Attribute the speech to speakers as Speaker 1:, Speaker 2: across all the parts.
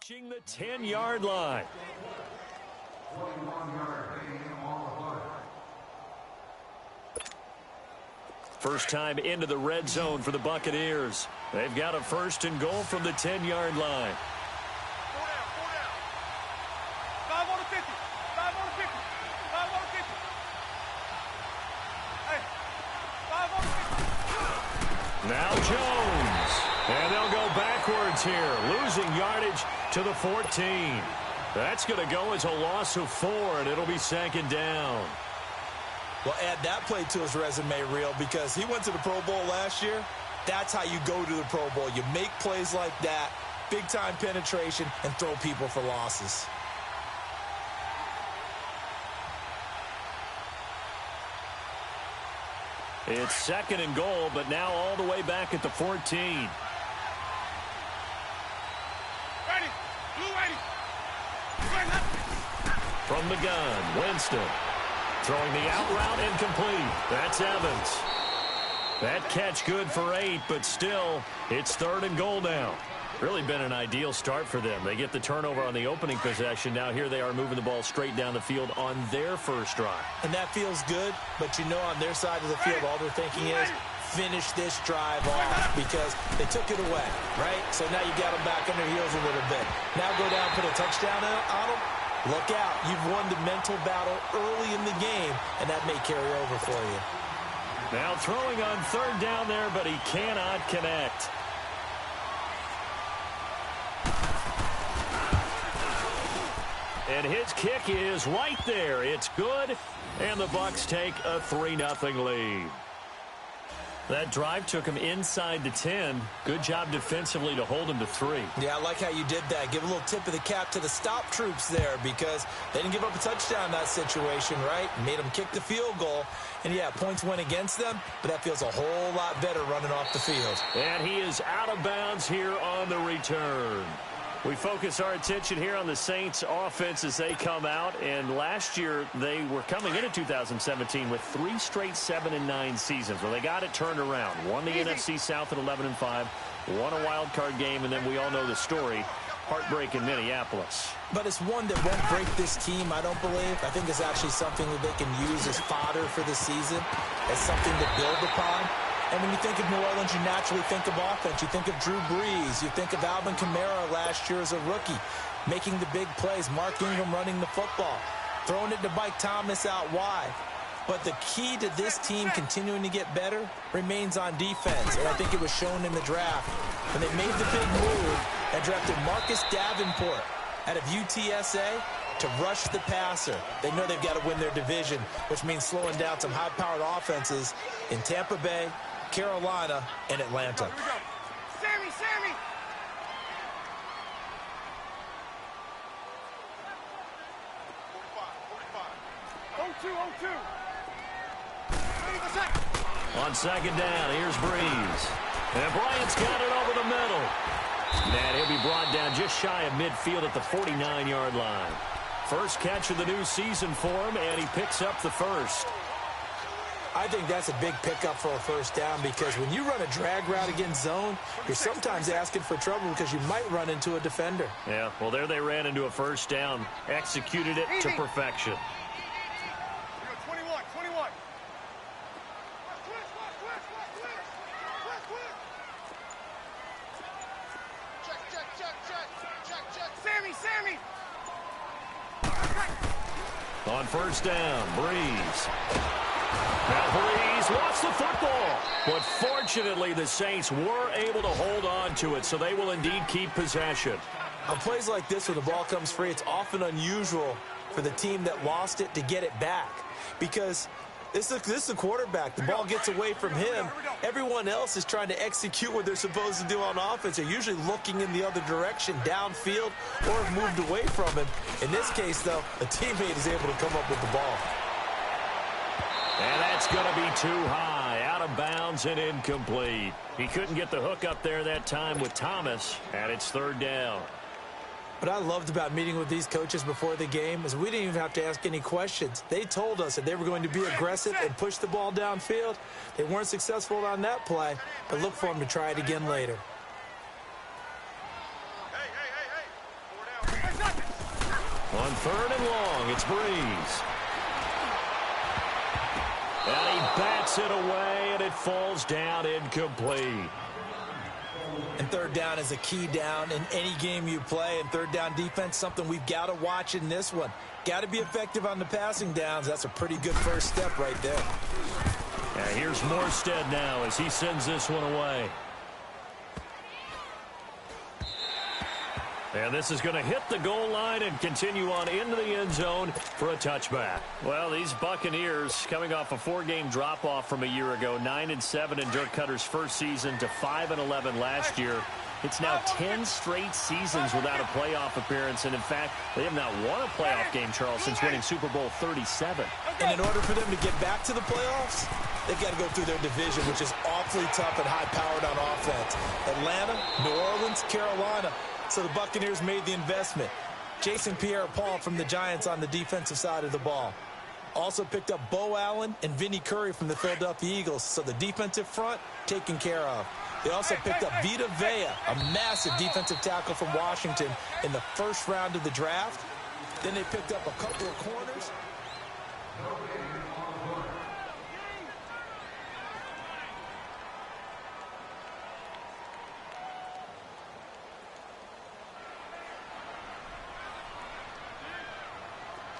Speaker 1: approaching the 10-yard line. First time into the red zone for the Buccaneers. They've got a 1st and goal from the 10-yard line.
Speaker 2: 4 down, 4 down. 5 on the 50. 5 on the 50. 5 on the 50. Hey, 5 on the 50.
Speaker 1: Now Jones. And they'll go backwards here, losing yardage to the 14. That's going to go as a loss of 4, and it'll be 2nd down.
Speaker 3: Well, add that play to his resume reel because he went to the Pro Bowl last year. That's how you go to the Pro Bowl. You make plays like that, big-time penetration, and throw people for losses.
Speaker 1: It's 2nd and goal, but now all the way back at the 14.
Speaker 2: Ready. Blue ready.
Speaker 1: From the gun, Winston. Throwing the out route incomplete. That's Evans. That catch good for 8, but still, it's 3rd and goal now. Really been an ideal start for them. They get the turnover on the opening possession. Now here they are moving the ball straight down the field on their first drive.
Speaker 3: And that feels good, but you know on their side of the field, all they're thinking is finish this drive off because they took it away, right? So now you got them back on their heels a little bit. Now go down, put a touchdown on them. Look out. You've won the mental battle early in the game, and that may carry over for you.
Speaker 1: Now throwing on 3rd down there, but he cannot connect. And his kick is right there. It's good, and the Bucs take a 3-0 lead. That drive took him inside the 10. Good job defensively to hold him to 3.
Speaker 3: Yeah, I like how you did that. Give a little tip of the cap to the stop troops there because they didn't give up a touchdown in that situation, right? Made them kick the field goal. And, yeah, points went against them, but that feels a whole lot better running off the field.
Speaker 1: And he is out of bounds here on the return. We focus our attention here on the Saints offense as they come out. And last year, they were coming into 2017 with 3 straight 7-9 seasons. Well, they got it turned around. Won the NFC South at 11-5. Won a wild card game, and then we all know the story. Heartbreak in Minneapolis.
Speaker 3: But it's one that won't break this team, I don't believe. I think it's actually something that they can use as fodder for the season, as something to build upon. And when you think of New Orleans, you naturally think of offense. You think of Drew Brees. You think of Alvin Kamara last year as a rookie, making the big plays. Mark Ingram running the football, throwing it to Mike Thomas out wide. But the key to this team continuing to get better remains on defense. And I think it was shown in the draft when they made the big move and drafted Marcus Davenport out of UTSA to rush the passer. They know they've got to win their division, which means slowing down some high-powered offenses in Tampa Bay, Carolina, and Atlanta.
Speaker 2: Here we go. Sammy, Sammy. 45. 0-2.
Speaker 1: On 2nd down, here's Brees. And Bryant's got it over the middle. And he'll be brought down just shy of midfield at the 49-yard line. First catch of the new season for him, and he picks up the 1st.
Speaker 3: I think that's a big pickup for a 1st down because when you run a drag route against zone, you're sometimes asking for trouble because you might run into a defender.
Speaker 1: Yeah, well, there they ran into a 1st down, executed it to perfection.
Speaker 2: 21. Check. Sammy.
Speaker 1: On 1st down, Brees. Now Brees lost the football. But fortunately, the Saints were able to hold on to it, so they will indeed keep possession.
Speaker 3: On plays like this where the ball comes free, it's often unusual for the team that lost it to get it back because this is the quarterback. The ball gets away from him. Everyone else is trying to execute what they're supposed to do on offense. They're usually looking in the other direction, downfield, or have moved away from him. In this case, though, a teammate is able to come up with the ball.
Speaker 1: And that's going to be too high, out of bounds and incomplete. He couldn't get the hook up there that time with Thomas, and it's 3rd down.
Speaker 3: What I loved about meeting with these coaches before the game is we didn't even have to ask any questions. They told us that they were going to be aggressive and push the ball downfield. They weren't successful on that play, but look for them to try it again later.
Speaker 2: Hey.
Speaker 1: On 3rd and long, it's Breeze. And he bats it away, and it falls down incomplete.
Speaker 3: And 3rd down is a key down in any game you play. And 3rd down defense, something we've got to watch in this one. Got to be effective on the passing downs. That's a pretty good first step right there.
Speaker 1: Yeah, here's Morstead now as he sends this one away. And this is going to hit the goal line and continue on into the end zone for a touchback. Well, these Buccaneers coming off a 4-game drop-off from a year ago, 9-7 in Dirk Cutter's first season to 5-11 last year. It's now 10 straight seasons without a playoff appearance, and in fact, they have not won a playoff game, Charles, since winning Super Bowl 37.
Speaker 3: And in order for them to get back to the playoffs, they've got to go through their division, which is awfully tough and high-powered on offense. Atlanta, New Orleans, Carolina. So the Buccaneers made the investment. Jason Pierre-Paul from the Giants on the defensive side of the ball. Also picked up Bo Allen and Vinny Curry from the Philadelphia Eagles. So the defensive front taken care of. They also picked up Vita Vea, a massive defensive tackle from Washington in the first round of the draft. Then they picked up a couple of corners.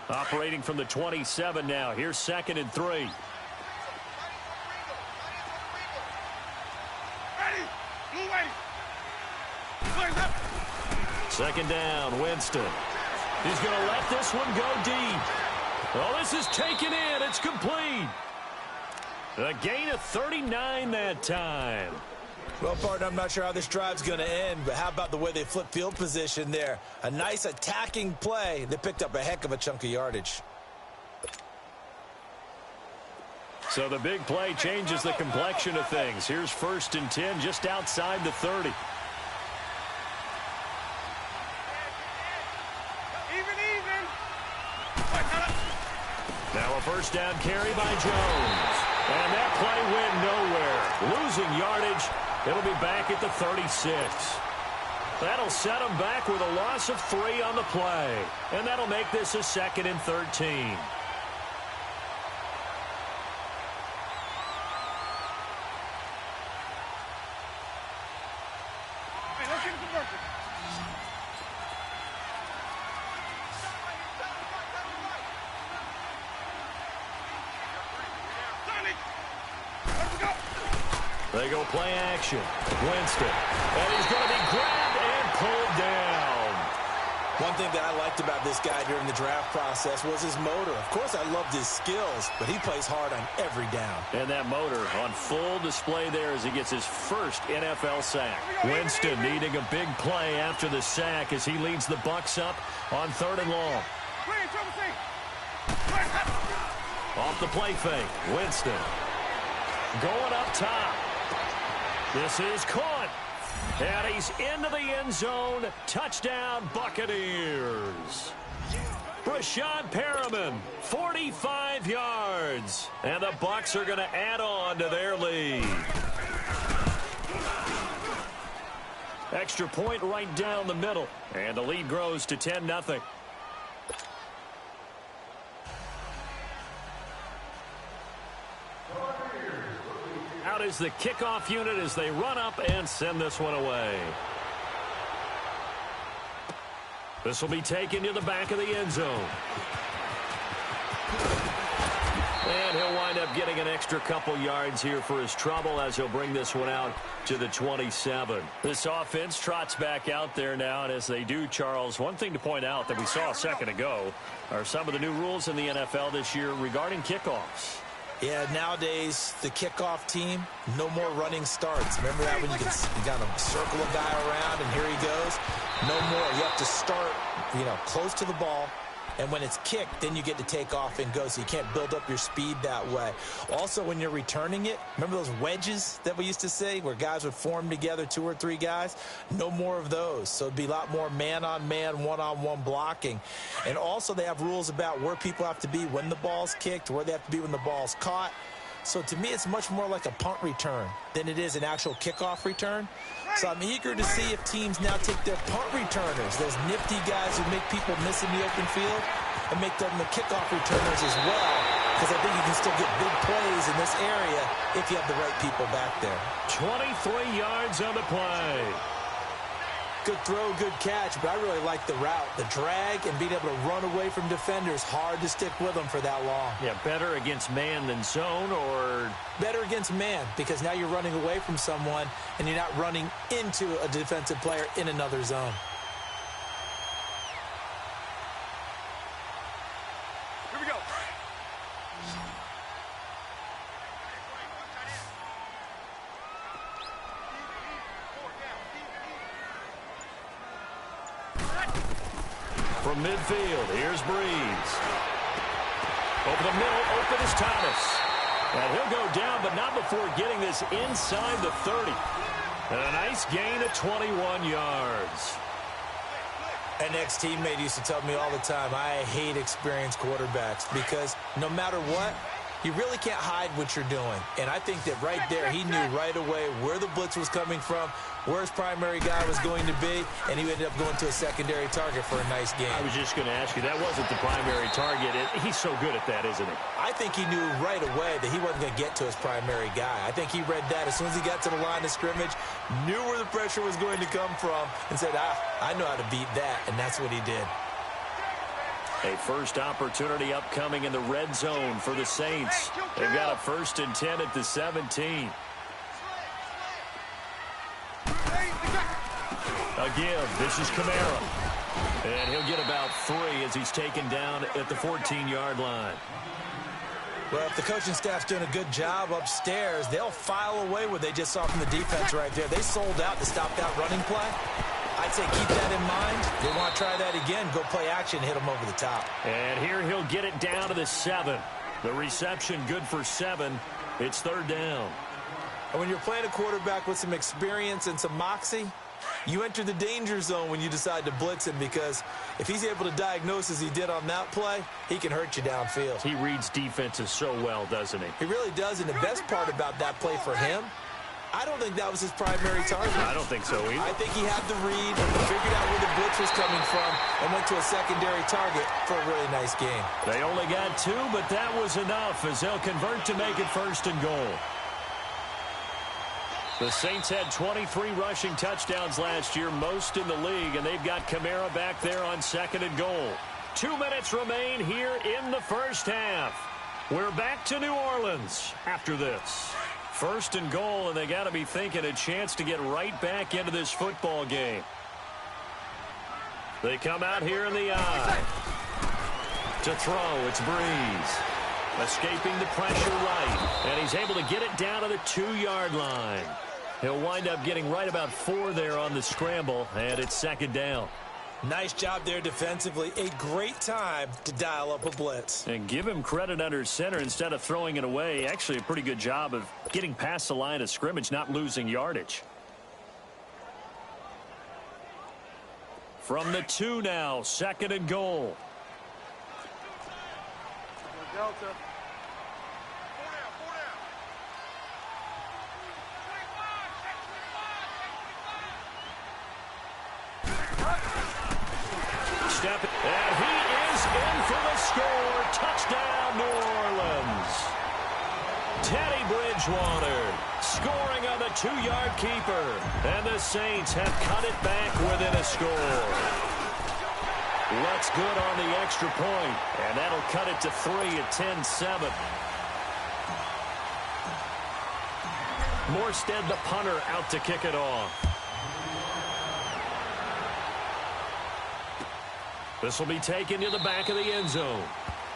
Speaker 1: Operating from the 27 now. Here's 2nd and 3.
Speaker 2: Ready. Blue waiting. Flags up.
Speaker 1: 2nd down, Winston. He's going to let this one go deep. Well, this is taken in. It's complete. A gain of 39 that time.
Speaker 3: Well, partner, I'm not sure how this drive's going to end, but how about the way they flip field position there? A nice attacking play. They picked up a heck of a chunk of yardage.
Speaker 1: So the big play changes the complexion of things. Here's 1st and 10 just outside the 30.
Speaker 2: Even.
Speaker 1: Now a 1st down carry by Jones. And that play went nowhere. Losing yardage. It'll be back at the 36. That'll set them back with a loss of 3 on the play. And that'll make this a 2nd and 13.
Speaker 2: Hey, let's get it converted.
Speaker 1: They go play action. Winston. And he's going to be grabbed and pulled down.
Speaker 3: One thing that I liked about this guy during the draft process was his motor. Of course, I loved his skills, but he plays hard on every down.
Speaker 1: And that motor on full display there as he gets his first NFL sack. Winston needing a big play after the sack as he leads the Bucs up on 3rd and long. Off the play fake. Winston going up top. This is caught. And he's into the end zone. Touchdown, Buccaneers. Brashad Perriman, 45 yards. And the Bucs are going to add on to their lead. Extra point right down the middle. And the lead grows to 10-0. Out is the kickoff unit as they run up and send this one away. This will be taken to the back of the end zone. And he'll wind up getting an extra couple yards here for his trouble as he'll bring this one out to the 27. This offense trots back out there now, and as they do, Charles, one thing to point out that we saw a second ago are some of the new rules in the NFL this year regarding kickoffs.
Speaker 3: Yeah, nowadays, the kickoff team, no more running starts. Remember that when you got to circle a guy around and here he goes? No more. You have to start, close to the ball. And when it's kicked, then you get to take off and go. So you can't build up your speed that way. Also, when you're returning it, remember those wedges that we used to say where guys would form together, 2 or 3 guys? No more of those. So it'd be a lot more man-on-man, one-on-one blocking. And also they have rules about where people have to be when the ball's kicked, where they have to be when the ball's caught. So to me, it's much more like a punt return than it is an actual kickoff return. So I'm eager to see if teams now take their punt returners, those nifty guys who make people miss in the open field, and make them the kickoff returners as well, because I think you can still get big plays in this area if you have the right people back there.
Speaker 1: 23 yards on the play.
Speaker 3: Good throw, good catch, but I really like the route. The drag and being able to run away from defenders, hard to stick with them for that long.
Speaker 1: Yeah, better against man than zone, or?
Speaker 3: Better against man, because now you're running away from someone and you're not running into a defensive player in another zone.
Speaker 2: Here we go.
Speaker 1: From midfield, here's Breeze. Over the middle, open is Thomas. And he'll go down, but not before getting this inside the 30. And a nice gain of 21 yards.
Speaker 3: An ex-teammate used to tell me all the time, I hate experienced quarterbacks because no matter what, you really can't hide what you're doing. And I think that right there, he knew right away where the blitz was coming from, where his primary guy was going to be, and he ended up going to a secondary target for a nice game.
Speaker 1: I was just going to ask you, that wasn't the primary target. He's so good at that, isn't he?
Speaker 3: I think he knew right away that he wasn't going to get to his primary guy. I think he read that as soon as he got to the line of scrimmage, knew where the pressure was going to come from, and said, I know how to beat that, and that's what he did.
Speaker 1: A first opportunity upcoming in the red zone for the Saints. They've got a 1st and 10 at the 17. A give. This is Kamara. And he'll get about 3 as he's taken down at the 14-yard line.
Speaker 3: Well, if the coaching staff's doing a good job upstairs, they'll file away what they just saw from the defense right there. They sold out to stop that running play. I'd say keep that in mind. They want to try that again. Go play action, hit them over the top.
Speaker 1: And here he'll get it down to the 7. The reception good for 7. It's 3rd down.
Speaker 3: And when you're playing a quarterback with some experience and some moxie, you enter the danger zone when you decide to blitz him, because if he's able to diagnose as he did on that play, he can hurt you downfield.
Speaker 1: He reads defenses so well, doesn't he?
Speaker 3: He really does, and the best part about that play for him, I don't think that was his primary target.
Speaker 1: I don't think so either.
Speaker 3: I think he had the read, figured out where the blitz was coming from, and went to a secondary target for a really nice game.
Speaker 1: They only got 2, but that was enough as they'll convert to make it 1st and goal. The Saints had 23 rushing touchdowns last year, most in the league, and they've got Kamara back there on 2nd and goal. 2 minutes remain here in the first half. We're back to New Orleans after this. 1st and goal, and they got to be thinking a chance to get right back into this football game. They come out here in the eye. To throw, it's Breeze. Escaping the pressure right, and he's able to get it down to the 2-yard line. He'll wind up getting right about 4 there on the scramble, and it's 2nd down.
Speaker 3: Nice job there defensively. A great time to dial up a blitz.
Speaker 1: And give him credit under center instead of throwing it away. Actually, a pretty good job of getting past the line of scrimmage, not losing yardage. From the 2 now, 2nd and goal.
Speaker 2: Delta.
Speaker 1: Step, and he is in for the score. Touchdown, New Orleans. Teddy Bridgewater scoring on the 2-yard keeper. And the Saints have cut it back within a score. Looks good on the extra point, and that'll cut it to 3 at 10-7. Morstead, the punter, out to kick it off. This will be taken to the back of the end zone.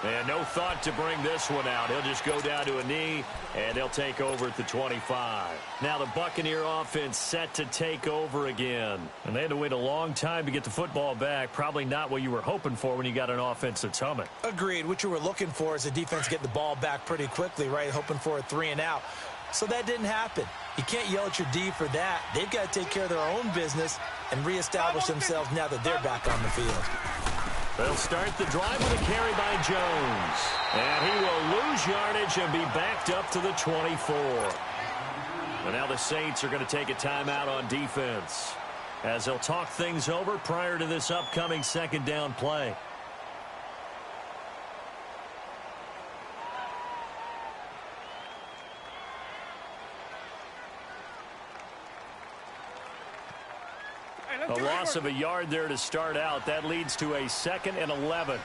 Speaker 1: And no thought to bring this one out. He'll just go down to a knee, and they'll take over at the 25. Now the Buccaneer offense set to take over again. And they had to wait a long time to get the football back. Probably not what you were hoping for when you got an offense that's humming.
Speaker 3: Agreed. What you were looking for is the defense get the ball back pretty quickly, right? Hoping for a 3 and out. So that didn't happen. You can't yell at your D for that. They've got to take care of their own business and reestablish themselves now that they're back on the field.
Speaker 1: They'll start the drive with a carry by Jones. And he will lose yardage and be backed up to the 24. And now the Saints are going to take a timeout on defense as they'll talk things over prior to this upcoming second down play. A loss of a yard there to start out. That leads to a 2nd and 11.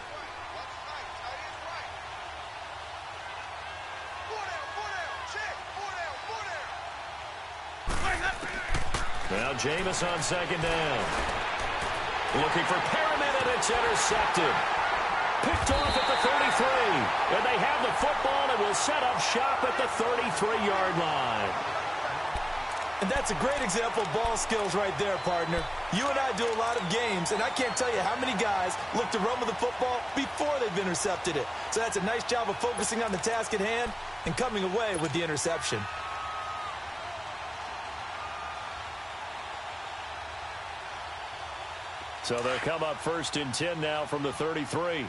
Speaker 1: Now Jameis on second down. Looking for Perriman, and it's intercepted. Picked off at the 33. And they have the football and will set up shop at the 33-yard line.
Speaker 3: And that's a great example of ball skills right there, partner. You and I do a lot of games, and I can't tell you how many guys look to run with the football before they've intercepted it. So that's a nice job of focusing on the task at hand and coming away with the interception.
Speaker 1: So they'll come up 1st and 10 now from the 33.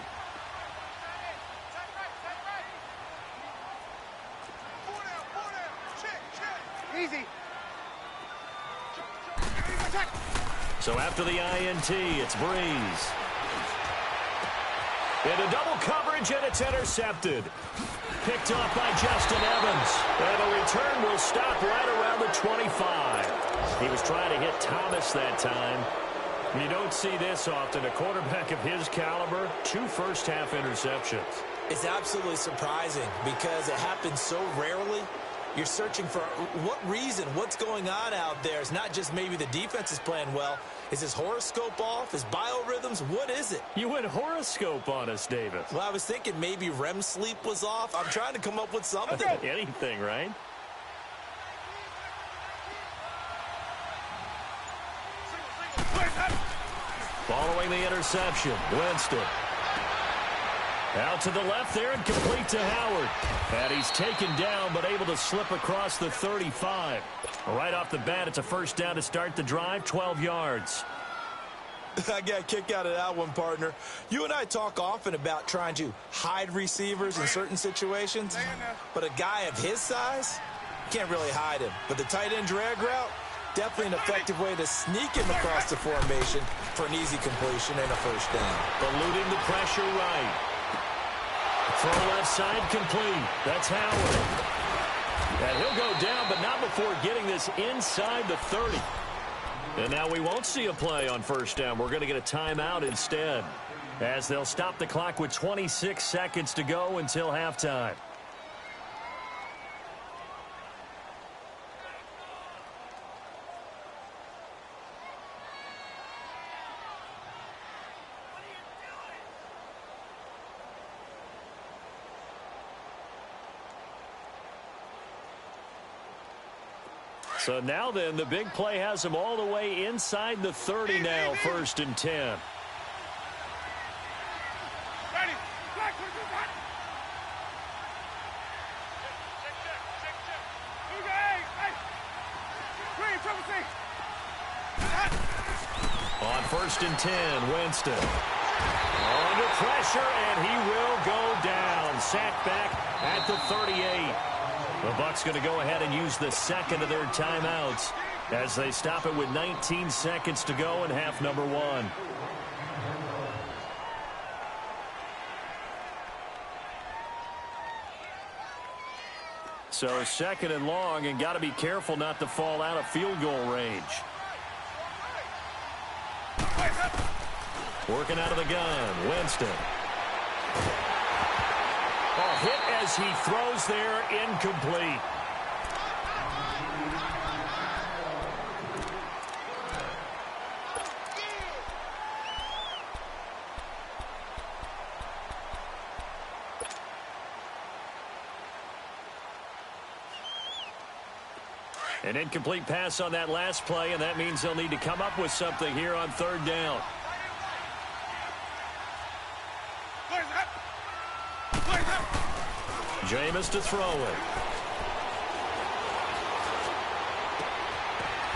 Speaker 2: Easy.
Speaker 1: So after the INT, it's Breeze. Into double coverage, and it's intercepted. Picked off by Justin Evans. And the return will stop right around the 25. He was trying to hit Thomas that time. You don't see this often. A quarterback of his caliber, 2 first-half interceptions.
Speaker 3: It's absolutely surprising because it happens so rarely. You're searching for what reason, what's going on out there. It's not just maybe the defense is playing well. Is his horoscope off? His biorhythms? What is it?
Speaker 1: You went horoscope on us, Davis.
Speaker 3: Well, I was thinking maybe REM sleep was off. I'm trying to come up with something.
Speaker 1: Anything, right? Following the interception, Winston. Out to the left there and complete to Howard. And he's taken down but able to slip across the 35. Right off the bat, it's a first down to start the drive, 12 yards.
Speaker 3: I got a kick out of that one, partner. You and I talk often about trying to hide receivers in certain situations, but a guy of his size, can't really hide him. But the tight end drag route, definitely an effective way to sneak him across the formation for an easy completion and a first down.
Speaker 1: Eluding the pressure right. Throw left side complete. That's Howard. And he'll go down, but not before getting this inside the 30. And now we won't see a play on first down. We're going to get a timeout instead, as they'll stop the clock with 26 seconds to go until halftime. So now then, the big play has him all the way inside the 30 now, 1st and 10. On 1st and 10, Winston. Under pressure, and he will go down. Sacked back at the 38. The Bucs going to go ahead and use the second of their timeouts as they stop it with 19 seconds to go in half number 1. So 2nd and long, and got to be careful not to fall out of field goal range. Working out of the gun, Winston. Oh, hit as he throws there, incomplete. An incomplete pass on that last play, and that means they'll need to come up with something here on 3rd down. Jameis to throw it.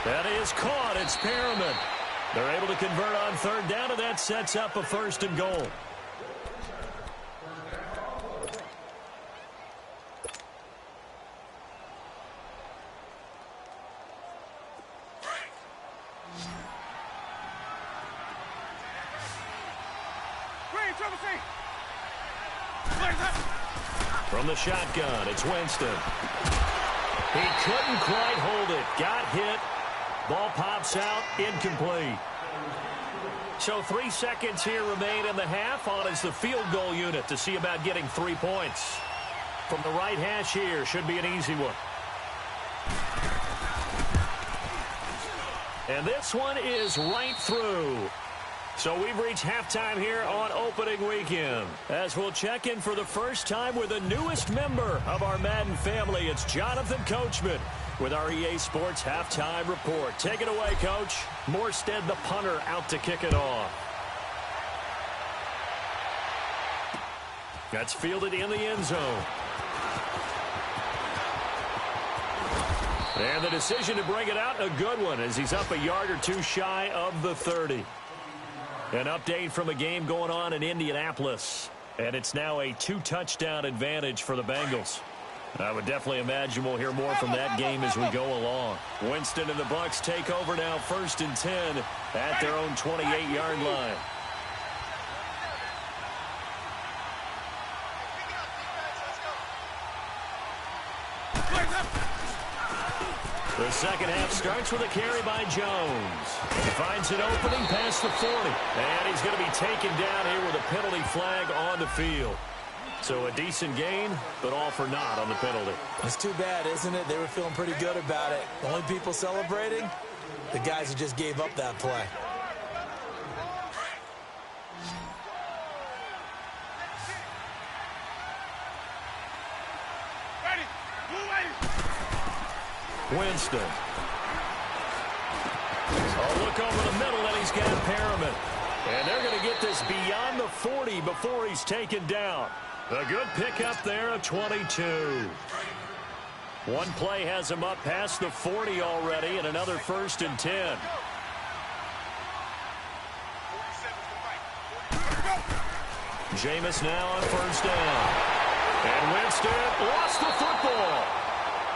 Speaker 1: That is caught. It's Perriman. They're able to convert on third down, and that sets up a 1st and goal. From the shotgun, it's Winston. He couldn't quite hold it. Got hit. Ball pops out. Incomplete. So 3 seconds here remain in the half. On is the field goal unit to see about getting 3 points. From the right hash here, should be an easy one. And this one is right through. So we've reached halftime here on opening weekend. As we'll check in for the first time with the newest member of our Madden family, it's Jonathan Coachman with our EA Sports Halftime Report. Take it away, Coach. Morstead, the punter, out to kick it off. That's fielded in the end zone. And the decision to bring it out, a good one, as he's up a yard or two shy of the 30. An update from a game going on in Indianapolis. And it's now a 2-touchdown advantage for the Bengals. I would definitely imagine we'll hear more from that game as we go along. Winston and the Bucs take over now, 1st and 10 at their own 28-yard line. The second half starts with a carry by Jones. He finds an opening past the 40. And he's going to be taken down here with a penalty flag on the field. So a decent gain, but all for naught on the penalty.
Speaker 3: It's too bad, isn't it? They were feeling pretty good about it. The only people celebrating, the guys who just gave up that play.
Speaker 1: Winston. A look over the middle, and he's got Perriman. And they're going to get this beyond the 40 before he's taken down. A good pickup there of 22. One play has him up past the 40 already, and another 1st and 10. Jameis now on 1st down. And Winston lost the football.